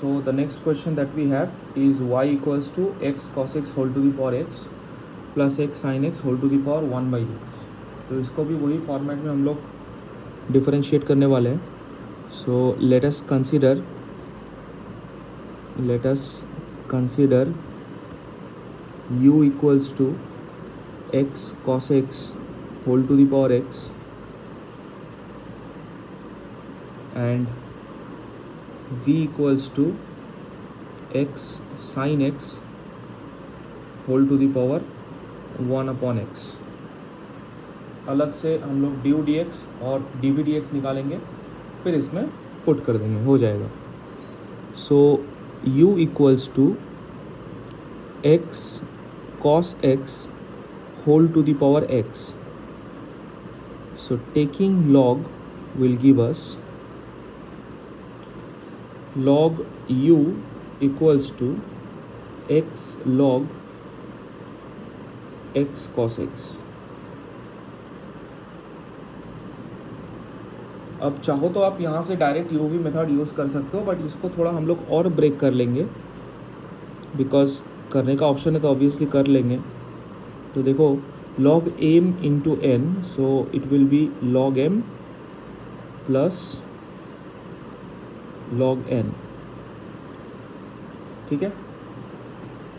So the next question that we have is y equals to x cos x whole to the power x plus x sin x whole to the power 1 by x. तो इसको भी वही format में हम लोग differentiate करने वाले हैं. So let us consider u equals to x cos x whole to the power x and v equals to x sin x whole to the power 1 upon x. अलग से हम लोग डी डी एक्स और d v d x निकालेंगे, फिर इसमें put कर देंगे, हो जाएगा. So u equals to x cos x whole to the power x. So taking log will give us log u equals to x log x cos x. अब चाहो तो आप यहाँ से direct u v method use कर सकते हो, but इसको थोड़ा हम लोग और ब्रेक कर लेंगे, बिकॉज करने का ऑप्शन है तो ऑब्वियसली कर लेंगे. तो देखो log m into n, so it will B log m plus log n. ठीक है.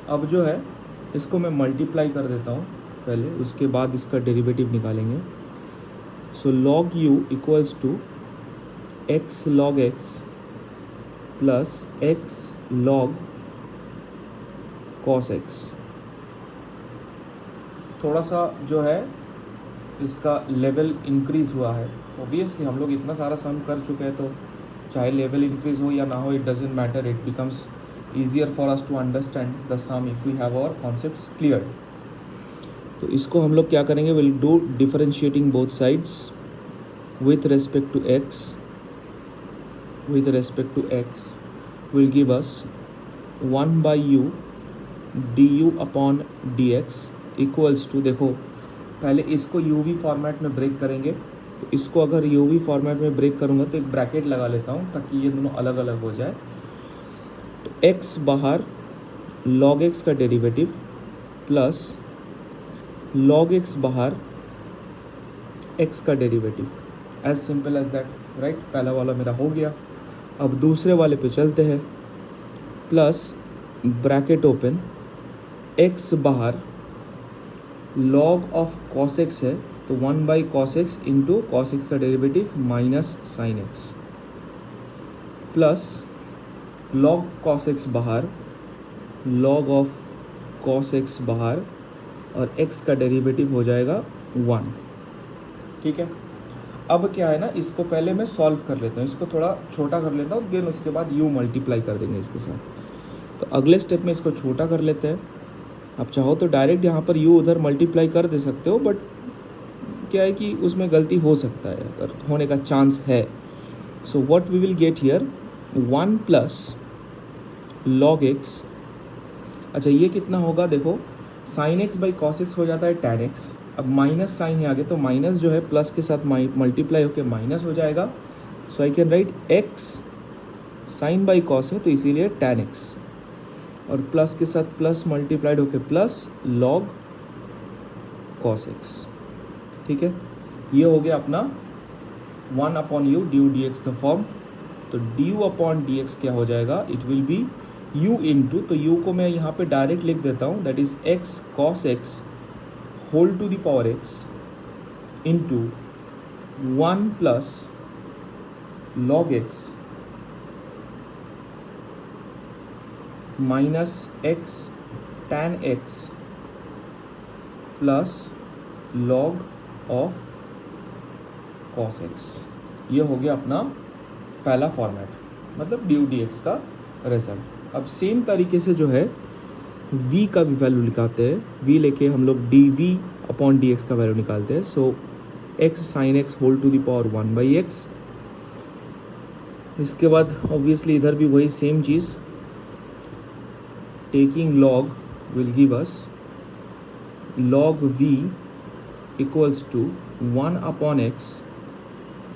अब जो है इसको मैं मल्टीप्लाई कर देता हूँ पहले, उसके बाद इसका डेरिवेटिव निकालेंगे. So log u equals to x log x plus x log cos x. थोड़ा सा जो है इसका लेवल इंक्रीज़ हुआ है. ऑब्वियसली हम लोग इतना सारा सम कर चुके हैं, तो चाहे लेवल इंक्रीज़ हो या ना हो, it doesn't matter. It becomes easier for us to understand the sum if we have our concepts cleared. तो इसको हम लोग क्या करेंगे, will do differentiating both sides with respect to x will give us 1 by u du upon dx equals to, देखो पहले इसको u v format में ब्रेक करेंगे. तो इसको अगर u v फॉर्मेट में ब्रेक करूँगा तो एक ब्रैकेट लगा लेता हूँ ताकि ये दोनों अलग अलग हो जाए. तो x बाहर log x का डेरिवेटिव प्लस log x बाहर x का derivative. As simple as that, right. पहला वाला मेरा हो गया. अब दूसरे वाले पे चलते हैं. प्लस ब्रैकेट ओपन, x बाहर log ऑफ cos x है तो 1 by cos x into cos x का derivative minus sin x plus log cos x बाहर log ऑफ cos x बाहर और x का डेरिवेटिव हो जाएगा 1. ठीक है. अब क्या है ना, इसको पहले मैं सॉल्व कर लेता हूँ, इसको थोड़ा छोटा कर लेता हूँ, देन उसके बाद u मल्टीप्लाई कर देंगे इसके साथ. तो अगले स्टेप में इसको छोटा कर लेते हैं. आप चाहो तो डायरेक्ट यहाँ पर u उधर मल्टीप्लाई कर दे सकते हो, बट क्या है कि उसमें गलती हो सकता है, अगर होने का चांस है. So what we will get here 1 plus log x. अच्छा ये कितना होगा, देखो sin x by cos x हो जाता है tan x. अब माइनस साइन है आगे, तो माइनस जो है प्लस के साथ मल्टीप्लाई होकर माइनस हो जाएगा. So I can write x sine by cos है तो इसीलिए tan x, और प्लस के साथ प्लस मल्टीप्लाइड होकर प्लस log cos x. ठीक है. ये हो गया अपना 1 upon U D d x का फॉर्म. तो D you upon D x क्या हो जाएगा, it will B u into, तो u को मैं यहाँ पे डायरेक्ट लिख देता हूँ, that is x cos x whole to the power x into 1 plus log x minus x tan x plus log of cos x. ये हो गया अपना पहला फॉर्मेट, मतलब डी डी एक्स का रिजल्ट. अब सेम तरीके से जो है v का भी वैल्यू निकालते हैं. v लेके हम लोग dv अपॉन dx का वैल्यू निकालते हैं. So x sin x whole to the power 1 by x. इसके बाद ऑब्वियसली इधर भी वही सेम चीज़, taking log will give us log v equals to 1 upon x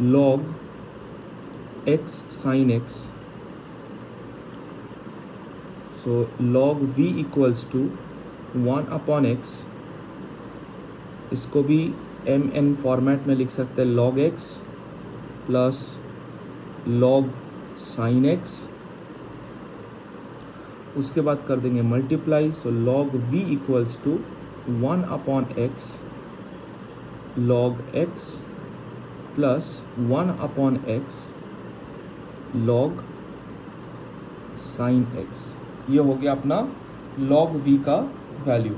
log x sin x so log v equals to 1 upon x, इसको भी M N format में लिख सकते हैं, log x plus log sin x, उसके बाद कर देंगे multiply, so log v equals to 1 upon x log x plus 1 upon x log sin x। ये हो गया अपना log v का वैल्यू।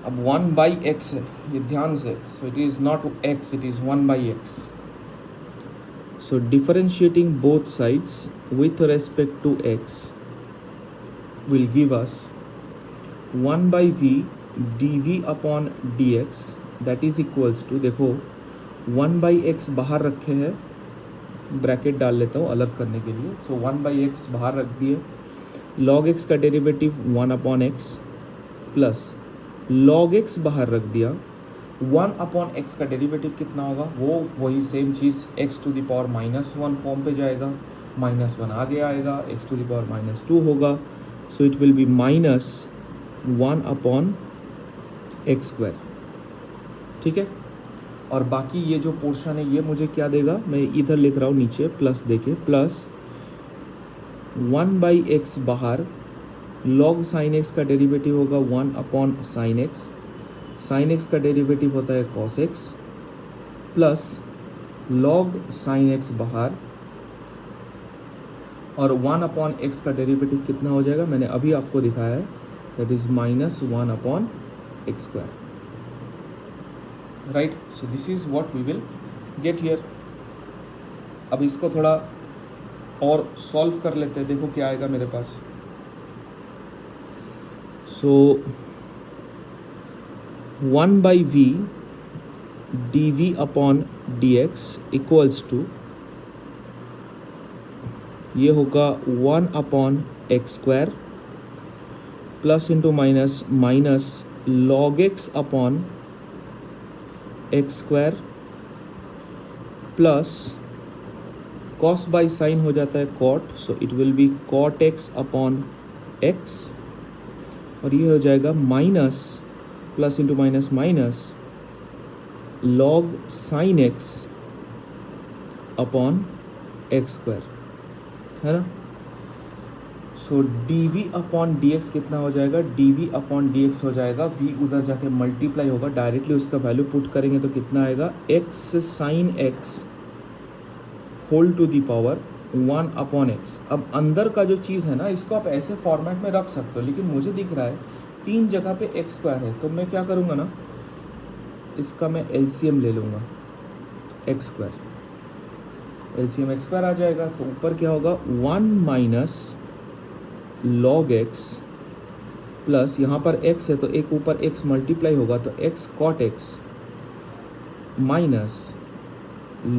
अब 1 बाई एक्स है, ये ध्यान से, so it is not x, it is 1 by x. So differentiating both sides with respect to x will give us 1 by v dv upon dx that is equals to, देखो 1 by x बाहर रखे हैं, bracket डाल लेता हूँ अलग करने के लिए, सो 1 by x बाहर रख दिए, log x का derivative 1 upon x plus log x बाहर रख दिया, 1 अपॉन x का डेरिवेटिव कितना होगा, वो वही सेम चीज़ x to the power -1 form पे जाएगा, -1 आगे आएगा, x टू द पावर -2 होगा, सो it will B -1 upon x square. ठीक है, और बाकी ये जो पोर्शन है ये मुझे क्या देगा, मैं इधर लिख रहा हूँ नीचे प्लस देके, प्लस 1 बाई एक्स बाहर, log साइन एक्स का डेरिवेटिव होगा 1 upon sine x, sine x का डेरिवेटिव होता है cos x, plus log sine x बाहर, और 1 अपॉन एक्स का डेरिवेटिव कितना हो जाएगा, मैंने अभी आपको दिखाया है, that is -1 upon x square, right. So this is what we will get here. अब इसको थोड़ा और सॉल्व कर लेते हैं, देखो क्या आएगा मेरे पास। So 1 by v dv upon dx equals to, ये होगा 1 upon x square plus into minus minus log x upon x square plus cos by sine हो जाता है cot, so it will be cot x upon x, और ये हो जाएगा minus plus into minus minus log sine x upon x square, है ना। सो dv upon dx कितना हो जाएगा, dv अपॉन dx हो जाएगा, v उधर जाके मल्टीप्लाई होगा, डायरेक्टली उसका वैल्यू पुट करेंगे तो कितना आएगा, x sine x whole to the power 1 upon x। अब अंदर का जो चीज़ है ना, इसको आप ऐसे फॉर्मेट में रख सकते हो, लेकिन मुझे दिख रहा है 3 जगह पे एक्स स्क्वायर है, तो मैं क्या करूँगा ना, इसका मैं एलसीएम ले लूँगा, x square, LCM x square आ जाएगा, तो ऊपर क्या होगा 1 माइनस log x प्लस, यहाँ पर x है तो एक ऊपर x मल्टीप्लाई होगा तो x cot x minus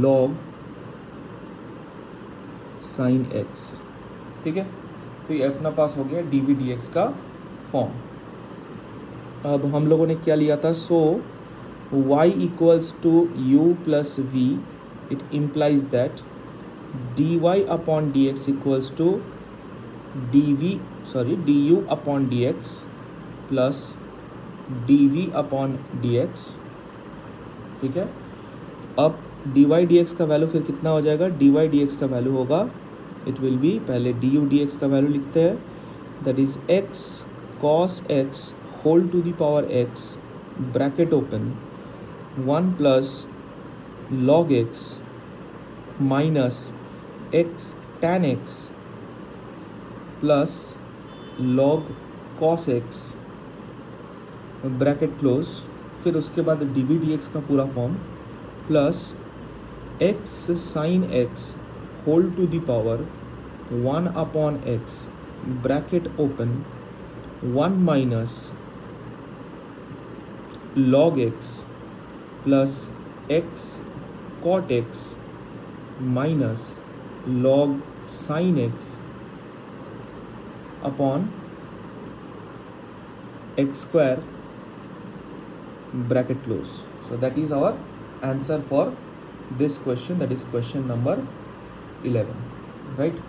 log sine x। ठीक है, तो ये अपना पास हो गया dv dx का फॉर्म। अब हम लोगों ने क्या लिया था, so y equals to u plus v, it implies that dy upon dx equals to du upon dx plus dv upon dx। ठीक है, अब dy dx का वैल्यू फिर कितना हो जाएगा, dy dx का वैल्यू होगा, इट विल बी, पहले du dx का वैल्यू लिखते हैं, that is x cos x whole to the power x bracket open 1 plus log x minus x tan x plus log cos x bracket close, फिर उसके बाद dv dx का पूरा form plus x sine x whole to the power 1 upon x bracket open 1 minus log x plus x cot x minus log sin x upon x square bracket close. So that is our answer for this question, that is question number 11, right?